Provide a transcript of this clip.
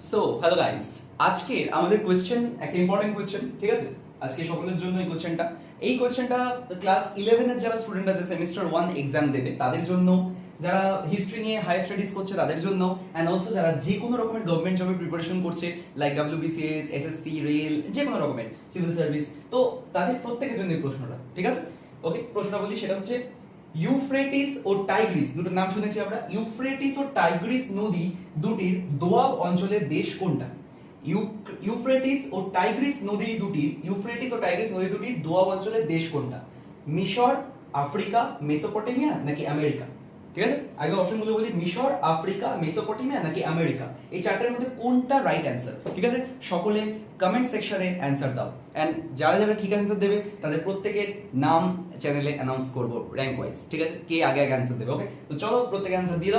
So hello guys, আজকে আমাদের question একটা ইম্পর্টেন্ট কোয়েশ্চেন, ঠিক আছে? আজকে সকলের জন্য এই কোয়েশ্চেনটা ক্লাস 11 এর যারা স্টুডেন্ট আছে সেমিস্টার 1 এক্সাম দেবে তাদের জন্য, যারা হিস্ট্রি নিয়ে হায়ার স্টাডিজ করছে তাদের জন্য, এন্ড অলসো যারা যে কোনো রকমের গভর্নমেন্ট জবের প্রিপারেশন করছে লাইক ডব্লিউবিসিএস, এসএসসি, রেল, যে কোনো রকমের সিভিল সার্ভিস, তো তাদের প্রত্যেকের জন্য এই প্রশ্নটা, ঠিক আছে? ওকে, প্রশ্নটা বলি, সেটা হচ্ছে ইউফ্রেটিস ও টাইগ্রিস, দুটো নাম শুনেছি আমরা। ইউফ্রেটিস ও টাইগ্রিস নদী দুটির দোয়াব অঞ্চলের দেশ কোনটা? ইউফ্রেটিস ও টাইগ্রিস নদী দুটির দোয়াব অঞ্চলের দেশ কোনটা? মিশর, আফ্রিকা, মেসোপটেমিয়া নাকি আমেরিকা? ঠিক আছে, আগে অপশনগুলো বলি, মিশর, আফ্রিকা, মেসোপটেমিয়া নাকি আমেরিকা, এই চারটার মধ্যে কোনটা রাইট অ্যান্সার? ঠিক আছে, সকলে কমেন্ট সেকশনে অ্যান্সার দাও, এন্ড যারা যারা ঠিক অ্যান্সার দেবে তাদের প্রত্যেকের নাম চ্যানেলে অ্যানাউন্স করব র্যাঙ্ক ওয়াইজ, ঠিক আছে? কে আগে আগে অ্যান্সার দেবে। ওকে, তো চলো প্রত্যেকে অ্যান্সার দিয়ে দাও।